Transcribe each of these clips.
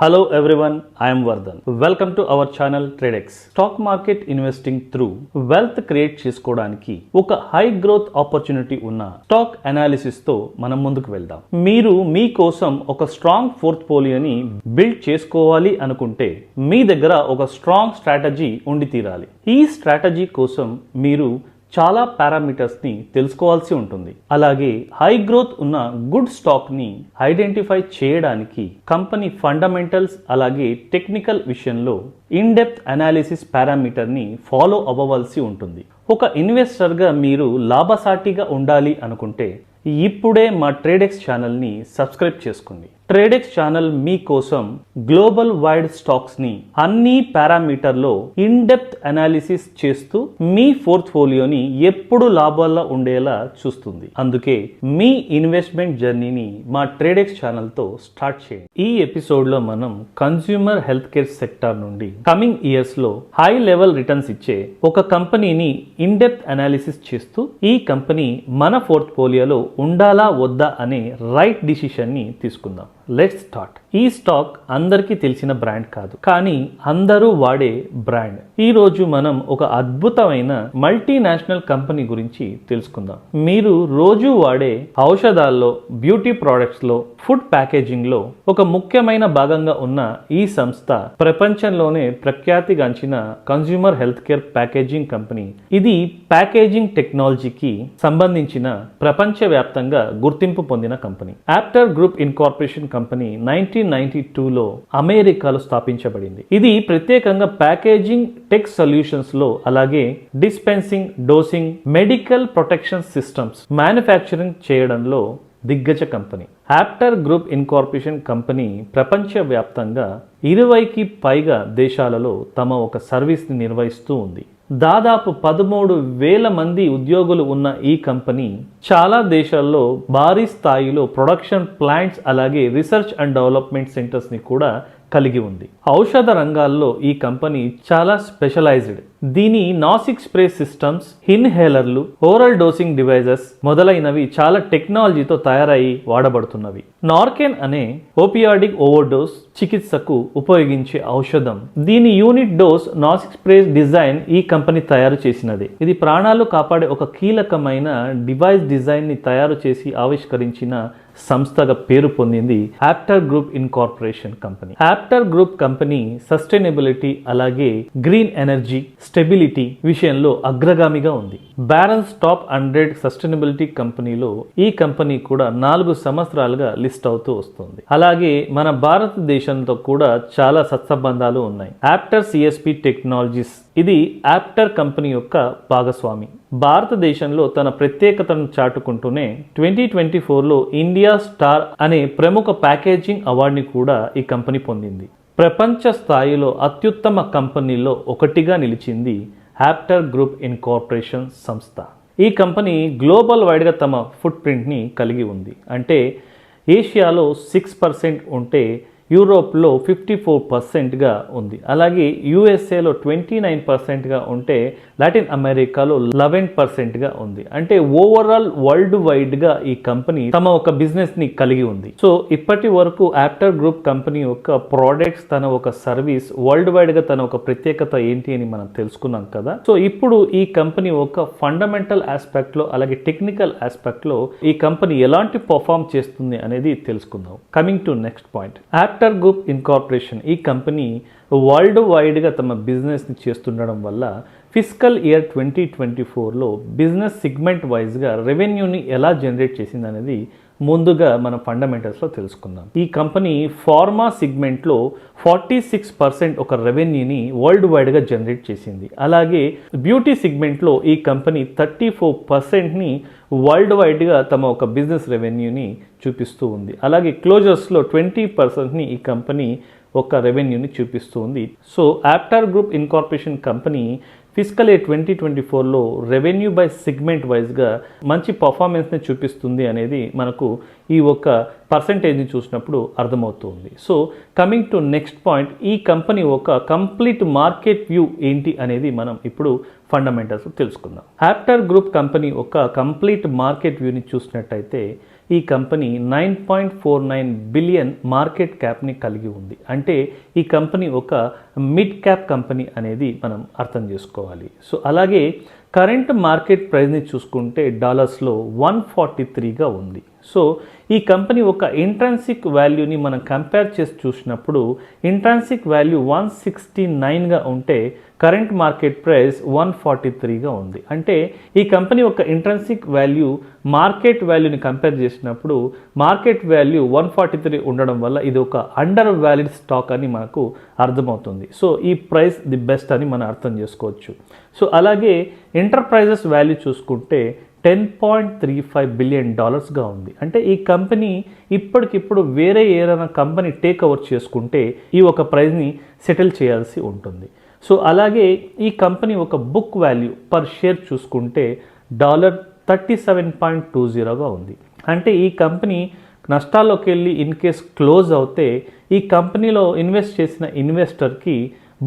Hello everyone, I am Vardhan. Welcome to our channel TradeX. Stock market investing through wealth create చేసుకోవడానికి ఒక high growth opportunity ఉన్న stock analysis తో మనం ముందుకు వెళ్దాం. మీరు మీ కోసం ఒక స్ట్రాంగ్ పోర్ట్ఫోలియోని బిల్డ్ చేసుకోవాలి అనుకుంటే మీ దగ్గర ఒక స్ట్రాంగ్ స్ట్రాటజీ ఉండి తీరాలి. ఈ స్ట్రాటజీ కోసం మీరు చాలా పారామీటర్స్ని తెలుసుకోవాల్సి ఉంటుంది. అలాగే హై గ్రోత్ ఉన్న గుడ్ స్టాక్ని ఐడెంటిఫై చేయడానికి కంపెనీ ఫండమెంటల్స్ అలాగే టెక్నికల్ విషయంలో ఇన్ డెప్త్ అనాలిసిస్ పారామీటర్ని ఫాలో అవ్వవలసి ఉంటుంది. ఒక ఇన్వెస్టర్గా మీరు లాభసాటిగా ఉండాలి అనుకుంటే ఇప్పుడే మా ట్రేడెక్స్ ఛానల్ని సబ్స్క్రైబ్ చేసుకోండి. ట్రేడెక్స్ ఛానల్ మీకోసం గ్లోబల్ వైడ్ స్టాక్స్ని అన్ని పారామీటర్లో ఇన్ డెప్త్ అనాలిసిస్ చేస్తూ మీ పోర్ట్ఫోలియోని ఎప్పుడు లాభాల్లో ఉండేలా చూస్తుంది. అందుకే మీ ఇన్వెస్ట్మెంట్ జర్నీని మా ట్రేడెక్స్ ఛానల్తో స్టార్ట్ చేయండి. ఈ ఎపిసోడ్లో మనం కన్స్యూమర్ హెల్త్ కేర్ సెక్టార్ నుండి కమింగ్ ఇయర్స్లో హై లెవెల్ రిటర్న్స్ ఇచ్చే ఒక కంపెనీని ఇన్ డెప్త్ అనాలిసిస్ చేస్తూ ఈ కంపెనీ మన పోర్ట్ఫోలియోలో ఉండాలా వద్దా అనే రైట్ డిసిషన్ని తీసుకుందాం. Let's start. ఈ స్టాక్ అందరికీ తెలిసిన బ్రాండ్ కాదు, కానీ అందరూ వాడే బ్రాండ్. ఈ రోజు మనం ఒక అద్భుతమైన మల్టీనేషనల్ కంపెనీ గురించి తెలుసుకుందాం. మీరు రోజు వాడే ఔషధాల్లో, బ్యూటీ ప్రొడక్ట్స్ లో, ఫుడ్ ప్యాకేజింగ్ లో ఒక ముఖ్యమైన భాగంగా ఉన్న ఈ సంస్థ ప్రపంచంలోనే ప్రఖ్యాతిగాంచిన consumer health care packaging company. ఇది ప్యాకేజింగ్ టెక్నాలజీకి సంబంధించిన ప్రపంచవ్యాప్తంగా గుర్తింపు పొందిన company. Aptar group incorporation company 1992లో అమెరికాలో స్థాపించబడింది. ఇది ప్రత్యేకంగా ప్యాకేజింగ్ టెక్ సొల్యూషన్స్ లో అలాగే dispensing, dosing, medical protection systems manufacturing చేయడంలో దిగ్గజ company. Aptar group incorporation company ప్రపంచవ్యాప్తంగా 20కి పైగా దేశాలలో తమ ఒక సర్వీస్ని నిర్వహిస్తూ ఉంది. దాదాపు 13,000 మంది ఉద్యోగులు ఉన్న ఈ కంపెనీ చాలా దేశాల్లో భారీ స్థాయిలో ప్రొడక్షన్ ప్లాంట్స్ అలాగే రీసెర్చ్ అండ్ డెవలప్మెంట్ సెంటర్స్ని కూడా కలిగి ఉంది. ఔషధ రంగాల్లో ఈ కంపెనీ చాలా స్పెషలైజ్డ్. దీని నాసిక్ స్ప్రే సిస్టమ్స్, ఇన్హేలర్లు, ఓరల్ డోసింగ్ డివైజెస్ మొదలైనవి చాలా టెక్నాలజీతో తయారై వాడబడుతున్నవి. నార్కెన్ అనే ఓపియాడిక్ ఓవర్డోస్ చికిత్సకు ఉపయోగించే ఔషధం, దీని unit dose nasal spray design ఈ కంపెనీ తయారు చేసినది. ఇది ప్రాణాలు కాపాడే ఒక కీలకమైన డివైస్ డిజైన్ ని తయారు చేసి ఆవిష్కరించిన సంస్థగా పేరు పొందింది after group incorporation company. Aptar group company sustainability అలాగే గ్రీన్ ఎనర్జీ, స్టెబిలిటీ విషయంలో అగ్రగామిగా ఉంది. బ్యారన్స్ టాప్ 100 సస్టైనబిలిటీ కంపెనీలో ఈ కంపెనీ కూడా 4 సంవత్సరాలుగా లిస్ట్ అవుతూ వస్తుంది. అలాగే మన భారతదేశంతో కూడా చాలా సత్సంబంధాలు ఉన్నాయి. ఆప్టర్ సిఎస్పి టెక్నాలజీస్, ఇది ఆప్టర్ కంపెనీ యొక్క భాగస్వామి. భారతదేశంలో తన ప్రత్యేకతను చాటుకుంటూనే 2024లో ఇండియా స్టార్ అనే ప్రముఖ ప్యాకేజింగ్ అవార్డుని కూడా ఈ కంపెనీ పొందింది. ప్రపంచ స్థాయిలో అత్యుత్తమ కంపెనీలో ఒకటిగా నిలిచింది ఆప్టర్ గ్రూప్ ఇన్కార్పొరేషన్ సంస్థ. ఈ కంపెనీ గ్లోబల్ వైడ్గా తమ ఫుట్ ప్రింట్ని కలిగి ఉంది. అంటే ఏషియాలో 6% ఉంటే యూరోప్లో 54%గా ఉంది. అలాగే యుఎస్ఏలో 29%గా ఉంటే లాటిన్ అమెరికాలో 11%గా ఉంది. అంటే ఓవరాల్ వరల్డ్ వైడ్గా ఈ కంపెనీ తమ ఒక బిజినెస్ని కలిగి ఉంది. సో ఇప్పటి వరకు ఆప్టర్ గ్రూప్ కంపెనీ యొక్క ప్రోడక్ట్స్, తన ఒక సర్వీస్, వరల్డ్ వైడ్గా తన ఒక ప్రత్యేకత ఏంటి అని మనం తెలుసుకున్నాం కదా. సో ఇప్పుడు ఈ కంపెనీ ఒక ఫండమెంటల్ ఆస్పెక్ట్లో అలాగే టెక్నికల్ ఆస్పెక్ట్లో ఈ కంపెనీ ఎలాంటి పర్ఫామ్ చేస్తుంది అనేది తెలుసుకుందాం. Coming to next point, after group incorporation ఈ కంపెనీ వరల్డ్ వైడ్గా తమ బిజినెస్ని చేస్తుండడం వల్ల ఫిజికల్ ఇయర్ 2024లో బిజినెస్ సిగ్మెంట్ వైజ్గా రెవెన్యూని ఎలా జనరేట్ చేసింది అనేది ముందుగా మనం ఫండమెంటల్స్లో తెలుసుకుందాం. ఈ కంపెనీ ఫార్మా సిగ్మెంట్లో 46% ఒక రెవెన్యూని వరల్డ్ వైడ్గా జనరేట్ చేసింది. అలాగే బ్యూటీ సిగ్మెంట్లో ఈ కంపెనీ 34%ని వరల్డ్ వైడ్గా తమ ఒక బిజినెస్ రెవెన్యూని చూపిస్తూ ఉంది. అలాగే క్లోజర్స్లో 20%ని ఈ కంపెనీ ఒక రెవెన్యూని చూపిస్తూ ఉంది. So Aptar group incorporation company physical year 2024లో రెవెన్యూ బై సిగ్మెంట్ వైజ్గా మంచి పర్ఫార్మెన్స్ని చూపిస్తుంది అనేది మనకు ఈ ఒక పర్సంటేజ్ని చూసినప్పుడు అర్థమవుతుంది. So coming to next point, ఈ కంపెనీ ఒక కంప్లీట్ మార్కెట్ వ్యూ ఏంటి అనేది మనం ఇప్పుడు ఫండమెంటల్స్ తెలుసుకుందాం. ఆప్టర్ గ్రూప్ కంపెనీ ఒక కంప్లీట్ మార్కెట్ వ్యూని చూసినట్టయితే ఈ కంపెనీ 9.49 బిలియన్ మార్కెట్ క్యాప్ని కలిగి ఉంది. అంటే ఈ కంపెనీ ఒక మిడ్ క్యాప్ కంపెనీ అనేది మనం అర్థం చేసుకోవాలి. సో అలాగే కరెంట్ మార్కెట్ ప్రైస్ని చూసుకుంటే డాలర్స్లో 143గా ఉంది. సో ఈ కంపెనీ ఒక ఇంట్రాన్సిక్ వాల్యూని మనం కంపేర్ చేసి చూసినప్పుడు ఇంట్రాన్సిక్ వాల్యూ 169గా ఉంటే కరెంట్ మార్కెట్ ప్రైస్ 143గా ఉంది. అంటే ఈ కంపెనీ ఒక ఇంట్రాన్సిక్ వాల్యూ మార్కెట్ వాల్యూని కంపేర్ చేసినప్పుడు మార్కెట్ వాల్యూ 143 ఉండడం వల్ల ఇది ఒక అండర్ వాల్యూడ్ స్టాక్ అని మనకు అర్థమవుతుంది. సో ఈ ప్రైస్ ది బెస్ట్ అని మనం అర్థం చేసుకోవచ్చు. సో అలాగే ఎంటర్ప్రైజెస్ వాల్యూ చూసుకుంటే $10.35 బిలియన్ ఉంది. అంటే ఈ కంపెనీ ఇప్పటికిప్పుడు వేరే ఏదైనా కంపెనీ టేక్ ఓవర్ చేసుకుంటే ఈ ఒక ప్రైస్ని సెటిల్ చేయాల్సి ఉంటుంది. సో అలాగే ఈ కంపెనీ ఒక బుక్ వాల్యూ పర్ షేర్ చూసుకుంటే $37.20గా ఉంది. అంటే ఈ కంపెనీ నష్టాల్లోకి వెళ్ళి ఇన్ కేస్ క్లోజ్ అవుతే ఈ కంపెనీలో ఇన్వెస్ట్ చేసిన ఇన్వెస్టర్కి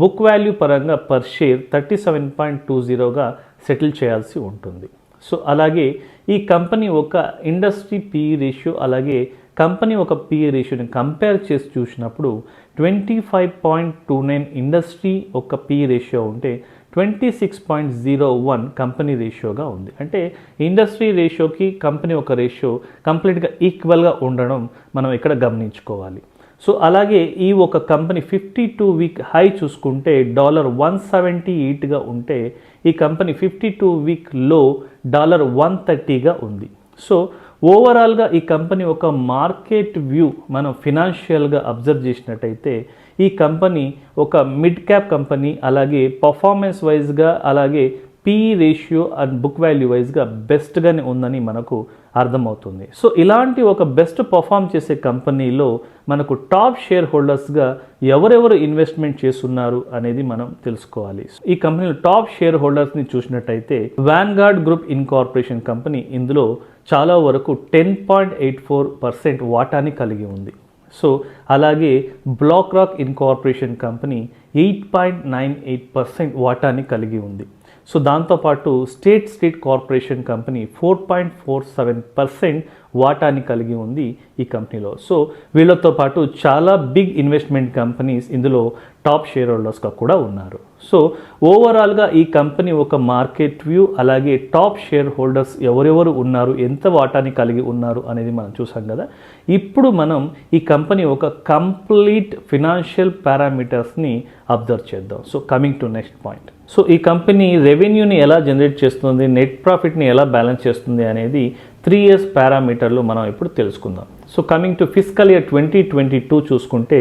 బుక్ వాల్యూ పరంగా పర్ షేర్ 37.20గా సెటిల్ చేయాల్సి ఉంటుంది. సో అలాగే ఈ కంపెనీ ఒక ఇండస్ట్రీ పిఈ రేషియో అలాగే కంపెనీ ఒక పిఈ రేషియోని కంపేర్ చేసి చూసినప్పుడు 25.29 ఇండస్ట్రీ ఒక పిఈ రేషియో ఉంటే 26.01 కంపెనీ రేషియోగా ఉంది. అంటే ఇండస్ట్రీ రేషియోకి కంపెనీ ఒక రేషియో కంప్లీట్గా ఈక్వల్గా ఉండడం మనం ఇక్కడ గమనించుకోవాలి. సో అలాగే ఈ ఒక కంపెనీ 52 వీక్ హై చూసుకుంటే $178గా ఉంటే ఈ కంపెనీ 52 వీక్ లో $130గా ఉంది. సో ఓవరాల్గా ఈ కంపెనీ ఒక మార్కెట్ వ్యూ మనం ఫినాన్షియల్గా అబ్జర్వ్ చేసినట్టయితే ఈ కంపెనీ ఒక మిడ్ క్యాప్ కంపెనీ అలాగే పర్ఫార్మెన్స్ వైజ్గా అలాగే PE ratio and book value వైజ్గా బెస్ట్గానే ఉందని మనకు అర్థమవుతుంది. సో ఇలాంటి ఒక బెస్ట్ పర్ఫామ్ చేసే కంపెనీలో మనకు టాప్ షేర్ హోల్డర్స్గా ఎవరెవరు ఇన్వెస్ట్మెంట్ చేస్తున్నారు అనేది మనం తెలుసుకోవాలి. ఈ కంపెనీలో టాప్ షేర్ హోల్డర్స్ని చూసినట్టయితే వాన్గార్డ్ గ్రూప్ ఇన్కార్పొరేషన్ కంపెనీ ఇందులో చాలా వరకు 10.84% వాటాని కలిగి ఉంది. సో అలాగే బ్లాక్ రాక్ ఇన్కార్పొరేషన్ కంపెనీ 8.98% వాటాని కలిగి ఉంది. సో దాంతోపాటు స్టేట్ కార్పొరేషన్ కంపెనీ 4.47% వాటాని కలిగి ఉంది ఈ కంపెనీలో. సో వీళ్ళతో పాటు చాలా బిగ్ ఇన్వెస్ట్మెంట్ కంపెనీస్ ఇందులో టాప్ షేర్ హోల్డర్స్గా కూడా ఉన్నారు. సో ఓవరాల్గా ఈ కంపెనీ ఒక మార్కెట్ వ్యూ అలాగే టాప్ షేర్ హోల్డర్స్ ఎవరెవరు ఉన్నారు ఎంత వాటాని కలిగి ఉన్నారు అనేది మనం చూసాం కదా. ఇప్పుడు మనం ఈ కంపెనీ ఒక కంప్లీట్ ఫినాన్షియల్ పారామీటర్స్ని అబ్జర్వ్ చేద్దాం. So coming to next point. So ఈ కంపెనీ రెవెన్యూని ఎలా జనరేట్ చేస్తుంది, నెట్ ప్రాఫిట్ని ఎలా బ్యాలెన్స్ చేస్తుంది అనేది 3 years పారామీటర్లు మనం ఇప్పుడు తెలుసుకుందాం. So coming to physical year 2022 చూసుకుంటే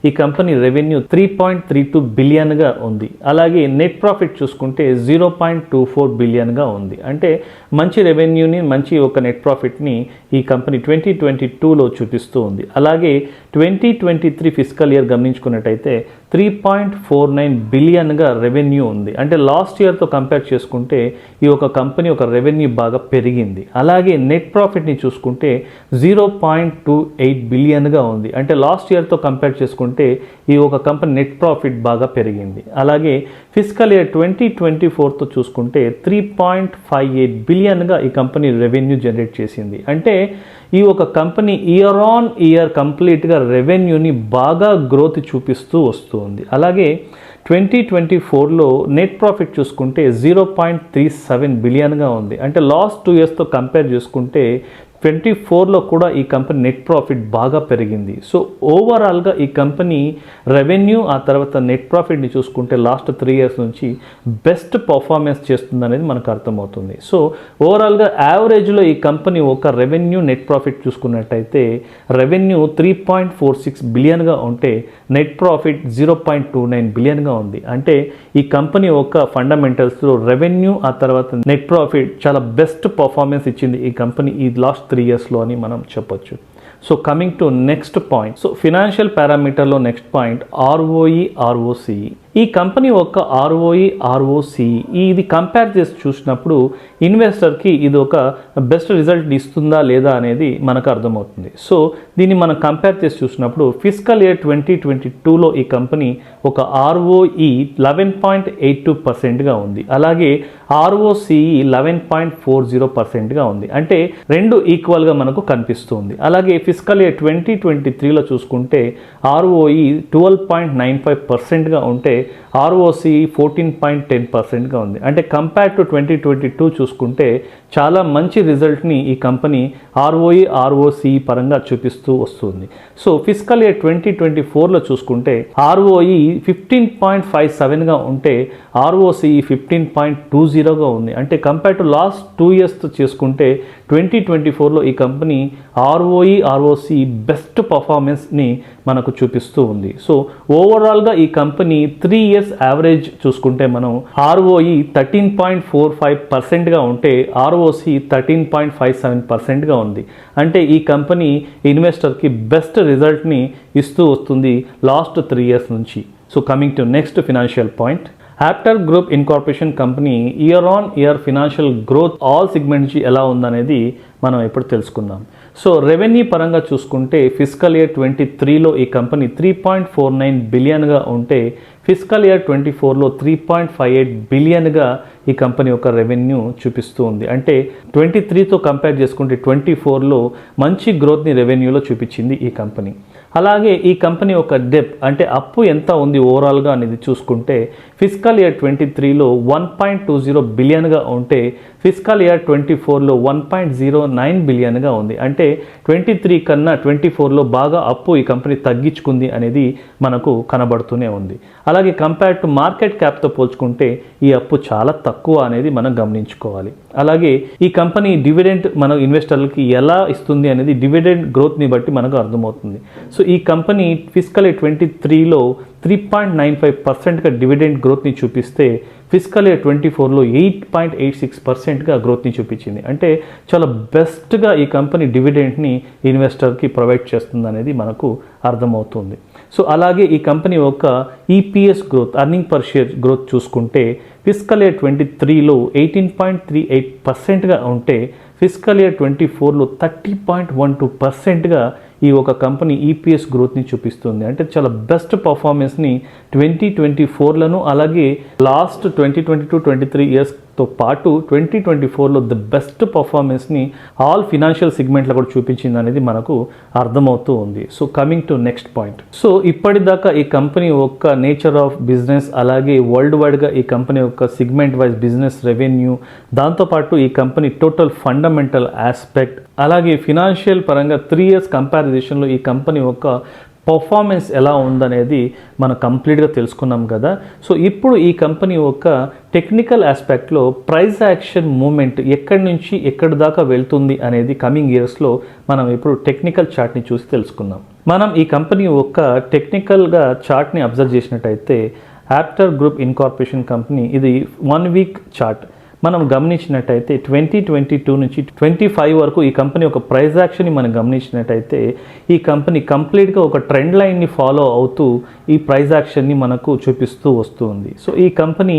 ఈ కంపెనీ రెవెన్యూ 3.32 బిలియన్గా ఉంది. అలాగే నెట్ ప్రాఫిట్ చూసుకుంటే 0.24 బిలియన్గా ఉంది. అంటే మంచి రెవెన్యూని మంచి ఒక నెట్ ప్రాఫిట్ని ఈ కంపెనీ 2022లో చూపిస్తూ ఉంది. అలాగే 2023 ఫిజికల్ ఇయర్ గమనించుకున్నట్టయితే 3.49 బిలియన్గా రెవెన్యూ ఉంది. అంటే లాస్ట్ ఇయర్తో కంపేర్ చేసుకుంటే ఈ ఒక కంపెనీ ఒక రెవెన్యూ బాగా పెరిగింది. అలాగే నెట్ ప్రాఫిట్ని చూసుకుంటే 0.28 బిలియన్గా ఉంది. అంటే లాస్ట్ ఇయర్తో కంపేర్ చేసుకుంటే ఈ ఒక కంపెనీ నెట్ ప్రాఫిట్ బాగా పెరిగింది. అలాగే ఫిజికల్ ఇయర్ 2024తో చూసుకుంటే 3.58 బిలియన్గా ఈ కంపెనీ రెవెన్యూ జనరేట్ చేసింది. అంటే ఈ ఒక కంపెనీ ఇయర్ ఆన్ ఇయర్ కంప్లీట్గా రెవెన్యూని బాగా గ్రోత్ చూపిస్తూ వస్తుంది. అలాగే 2024లో నెట్ ప్రాఫిట్ చూసుకుంటే 0.37 బిలియన్గా ఉంది. అంటే లాస్ట్ 2 yearsతో కంపేర్ చేసుకుంటే 2024లో కూడా ఈ కంపెనీ నెట్ ప్రాఫిట్ బాగా పెరిగింది. సో ఓవరాల్గా ఈ కంపెనీ రెవెన్యూ ఆ తర్వాత నెట్ ప్రాఫిట్ని చూసుకుంటే లాస్ట్ 3 years నుంచి బెస్ట్ పర్ఫార్మెన్స్ చేస్తుంది అనేది మనకు అర్థమవుతుంది. సో ఓవరాల్గా యావరేజ్లో ఈ కంపెనీ ఒక రెవెన్యూ నెట్ ప్రాఫిట్ చూసుకున్నట్టయితే రెవెన్యూ 3.46 బిలియన్గా ఉంటే నెట్ ప్రాఫిట్ 0.29 బిలియన్గా ఉంది. అంటే ఈ కంపెనీ ఒక ఫండమెంటల్స్లో రెవెన్యూ ఆ తర్వాత నెట్ ప్రాఫిట్ చాలా బెస్ట్ పర్ఫార్మెన్స్ ఇచ్చింది ఈ కంపెనీ ఈ లాస్ట్ 3 yearsలో అని మనం చెప్పొచ్చు. So coming to next point. So financial పారామీటర్లో నెక్స్ట్ పాయింట్ ROE ROCE. ఈ కంపెనీ యొక్క ROE, ROCE ఇది కంపేర్ చేసి చూసినప్పుడు ఇన్వెస్టర్కి ఇది ఒక బెస్ట్ రిజల్ట్ ఇస్తుందా లేదా అనేది మనకు అర్థమవుతుంది. సో దీన్ని మనం కంపేర్ చేసి చూసినప్పుడు ఫిజికల్ ఇయర్ 2022లో ఈ కంపెనీ ఒక ROE 11.82%గా ఉంది. అలాగే ROCE 11.40%గా ఉంది. అంటే రెండు ఈక్వల్గా మనకు కనిపిస్తుంది. అలాగే ఫిజికల్ ఇయర్ 2023లో చూసుకుంటే ROE 12.95%గా ఉంటే ROCE 14.10%గా ఉంది. అంటే కంపేర్ టు 2022 చూసుకుంటే చాలా మంచి రిజల్ట్ని ఈ కంపెనీ ROE, ROCE పరంగా చూపిస్తూ వస్తుంది. సో ఫిజికల్ ఇయర్ 2024లో చూసుకుంటే ROE 15.57గా ఉంటే ROCE 15.20గా ఉంది. అంటే కంపేర్ టు లాస్ట్ 2 ఇయర్స్తో చేసుకుంటే 2024లో ఈ కంపెనీ ROE, ROCE బెస్ట్ పర్ఫార్మెన్స్ని మనకు చూపిస్తూ ఉంది. సో ఓవరాల్గా ఈ కంపెనీ 3 ఇయర్స్ యావరేజ్ చూసుకుంటే మనం ROE 13.45%గా ఉంటే ROCE 13.57%గా ఉంది. అంటే ఈ కంపెనీ ఇన్వెస్టర్కి బెస్ట్ రిజల్ట్ని ఇస్తూ వస్తుంది లాస్ట్ 3 ఇయర్స్ నుంచి. So coming to next financial point, Aptar group incorporation company year on year financial growth all segment నుంచి ఎలా ఉందనేది మనం ఇప్పుడు తెలుసుకుందాం. సో రెవెన్యూ పరంగా చూసుకుంటే ఫిజికల్ ఇయర్ 23లో ఈ కంపెనీ 3.49 బిలియన్గా ఉంటే ఫిజికల్ ఇయర్ 24లో 3.58 బిలియన్గా ఈ కంపెనీ యొక్క రెవెన్యూ చూపిస్తూ ఉంది. అంటే 23తో కంపేర్ చేసుకుంటే 24లో మంచి గ్రోత్ని రెవెన్యూలో చూపించింది ఈ కంపెనీ. అలాగే ఈ కంపెనీ యొక్క డెప్ అంటే అప్పు ఎంత ఉంది ఓవరాల్గా అనేది చూసుకుంటే ఫిజికల్ ఇయర్ 23లో 1.20 బిలియన్గా ఉంటే ఫిజికల్ ఇయర్ 24లో 1.09 బిలియన్గా ఉంది. అంటే 23 కన్నా 24లో బాగా అప్పు ఈ కంపెనీ తగ్గించుకుంది అనేది మనకు కనబడుతూనే ఉంది. అలాగే కంపేర్ టు మార్కెట్ క్యాప్తో పోల్చుకుంటే ఈ అప్పు చాలా తక్కువ అనేది మనం గమనించుకోవాలి. అలాగే ఈ కంపెనీ డివిడెంట్ మన ఇన్వెస్టర్లకి ఎలా ఇస్తుంది అనేది డివిడెంట్ గ్రోత్ని బట్టి మనకు అర్థమవుతుంది. సో ఈ కంపెనీ ఫిజికల్ ఇయర్ 23లో 3.95%గా డివిడెంట్ గ్రోత్ని చూపిస్తే ఫిజికల్ ఇయర్ 24లో 8.86%గా గ్రోత్ని చూపించింది. అంటే చాలా బెస్ట్గా ఈ కంపెనీ డివిడెంట్ని ఇన్వెస్టర్కి ప్రొవైడ్ చేస్తుంది అనేది మనకు అర్థమవుతుంది. సో అలాగే ఈ కంపెనీ యొక్క EPS growth, earning per share growth చూసుకుంటే ఫిజికల్ ఇయర్ 23లో 18.38%గా ఉంటే ఫిజికల్ ఇయర్ 24లో 30.12%గా ఈ ఒక కంపెనీ EPS గ్రోత్ని చూపిస్తుంది. అంటే చాలా బెస్ట్ పర్ఫార్మెన్స్ని 2024లను అలాగే లాస్ట్ 2022-23 ఇయర్స్తో పాటు 2024లో ద బెస్ట్ పర్ఫార్మెన్స్ని ఆల్ ఫినాన్షియల్ సెగ్మెంట్లో కూడా చూపించింది అనేది మనకు అర్థమవుతూ ఉంది. So coming to next point, so ఇప్పటిదాకా ఈ కంపెనీ యొక్క నేచర్ ఆఫ్ బిజినెస్ అలాగే వరల్డ్ వైడ్గా ఈ కంపెనీ యొక్క సెగ్మెంట్ వైజ్ బిజినెస్ రెవెన్యూ, దాంతోపాటు ఈ కంపెనీ టోటల్ ఫండమెంటల్ ఆస్పెక్ట్ అలాగే ఫినాన్షియల్ పరంగా 3 ఇయర్స్ కంపారిజేషన్లో ఈ కంపెనీ యొక్క పర్ఫార్మెన్స్ ఎలా ఉందనేది మనం కంప్లీట్గా తెలుసుకున్నాం కదా. సో ఇప్పుడు ఈ కంపెనీ యొక్క టెక్నికల్ ఆస్పెక్ట్లో ప్రైస్ యాక్షన్ మూమెంట్ ఎక్కడి నుంచి ఎక్కడి దాకా వెళ్తుంది అనేది కమింగ్ ఇయర్స్లో మనం ఇప్పుడు టెక్నికల్ చార్ట్ని చూసి తెలుసుకుందాం. మనం ఈ కంపెనీ యొక్క టెక్నికల్గా చార్ట్ని అబ్జర్వ్ చేసినట్టయితే యాప్టర్ గ్రూప్ ఇన్కార్పొరేషన్ కంపెనీ ఇది 1 వీక్ చార్ట్ మనం గమనించినట్టయితే 2022 నుంచి 25 వరకు ఈ కంపెనీ ఒక ప్రైస్ యాక్షన్ని మనం గమనించినట్టయితే ఈ కంపెనీ కంప్లీట్గా ఒక ట్రెండ్ లైన్ని ఫాలో అవుతూ ఈ ప్రైస్ యాక్షన్ని మనకు చూపిస్తూ వస్తుంది. సో ఈ కంపెనీ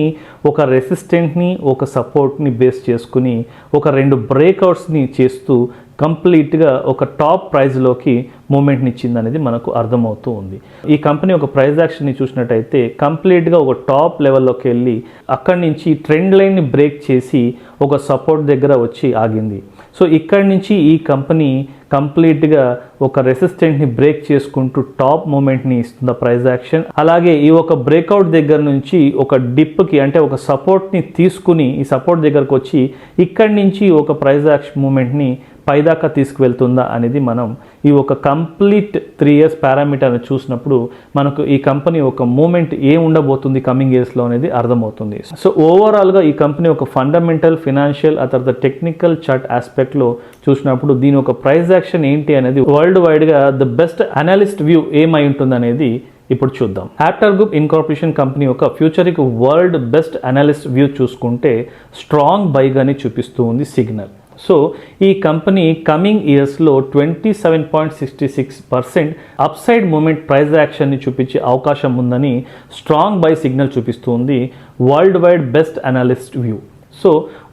ఒక రెసిస్టెంట్ని ఒక సపోర్ట్ని బేస్ చేసుకుని ఒక 2 బ్రేక్అవుట్స్ని చేస్తూ కంప్లీట్గా ఒక టాప్ ప్రైజ్లోకి మూమెంట్ని ఇచ్చింది అనేది మనకు అర్థమవుతూ ఉంది. ఈ కంపెనీ ఒక ప్రైస్ యాక్షన్ని చూసినట్టయితే కంప్లీట్గా ఒక టాప్ లెవెల్లోకి వెళ్ళి అక్కడి నుంచి ట్రెండ్ లైన్ని బ్రేక్ చేసి ఒక సపోర్ట్ దగ్గర వచ్చి ఆగింది. సో ఇక్కడి నుంచి ఈ కంపెనీ కంప్లీట్గా ఒక రెసిస్టెంట్ని బ్రేక్ చేసుకుంటూ టాప్ మూమెంట్ని ఇస్తుంది ప్రైస్ యాక్షన్. అలాగే ఈ ఒక బ్రేక్అవుట్ దగ్గర నుంచి ఒక డిప్కి అంటే ఒక సపోర్ట్ని తీసుకుని ఈ సపోర్ట్ దగ్గరకు వచ్చి ఇక్కడి నుంచి ఒక ప్రైస్ యాక్షన్ మూమెంట్ని పైదాకా తీసుకువెళ్తుందా అనేది మనం ఈ ఒక కంప్లీట్ 3 ఇయర్స్ పారామీటర్ని చూసినప్పుడు మనకు ఈ కంపెనీ ఒక మూమెంట్ ఏం ఉండబోతుంది కమింగ్ ఇయర్స్లో అనేది అర్థమవుతుంది. సో ఓవరాల్గా ఈ కంపెనీ ఒక ఫండమెంటల్ ఫినాన్షియల్ ఆ తర్వాత టెక్నికల్ చార్ట్ ఆస్పెక్ట్లో చూసినప్పుడు దీని ఒక ప్రైస్ యాక్షన్ ఏంటి అనేది వరల్డ్ వైడ్గా ద బెస్ట్ అనలిస్ట్ వ్యూ ఏమై ఉంటుంది అనేది ఇప్పుడు చూద్దాం. యాప్టర్ గ్రూప్ ఇన్కార్పొరేషన్ కంపెనీ యొక్క ఫ్యూచర్కి వరల్డ్ బెస్ట్ అనలిస్ట్ వ్యూ చూసుకుంటే స్ట్రాంగ్ బైగాని చూపిస్తూ ఉంది సిగ్నల్. సో ఈ కంపెనీ కమింగ్ ఇయర్స్లో 27.66% అప్సైడ్ మూమెంట్ ప్రైస్ యాక్షన్ని చూపించే అవకాశం ఉందని స్ట్రాంగ్ బై సిగ్నల్ చూపిస్తుంది world wide best analyst view. So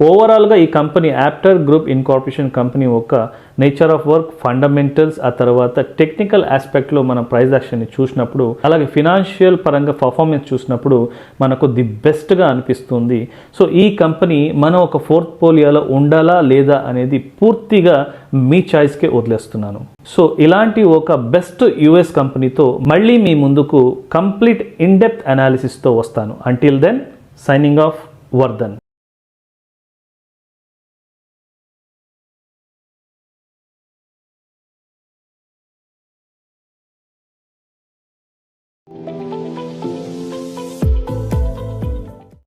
ఓవరాల్గా ఈ కంపెనీ యాప్టర్ గ్రూప్ ఇన్కార్పొరేషన్ కంపెనీ ఒక నేచర్ ఆఫ్ వర్క్, ఫండమెంటల్స్, ఆ తర్వాత టెక్నికల్ ఆస్పెక్ట్లో మనం ప్రైస్ యాక్షన్ని చూసినప్పుడు, అలాగే ఫినాన్షియల్ పరంగా పర్ఫార్మెన్స్ చూసినప్పుడు మనకు ది బెస్ట్గా అనిపిస్తుంది. సో ఈ కంపెనీ మనం ఒక పోర్ట్ఫోలియోలో ఉండాలా లేదా అనేది పూర్తిగా మీ చాయిస్కే వదిలేస్తున్నాను. సో ఇలాంటి ఒక బెస్ట్ యూఎస్ కంపెనీతో మళ్ళీ మీ ముందుకు కంప్లీట్ ఇన్ డెప్త్ అనాలిసిస్తో వస్తాను. Until then, signing off, Vardhan.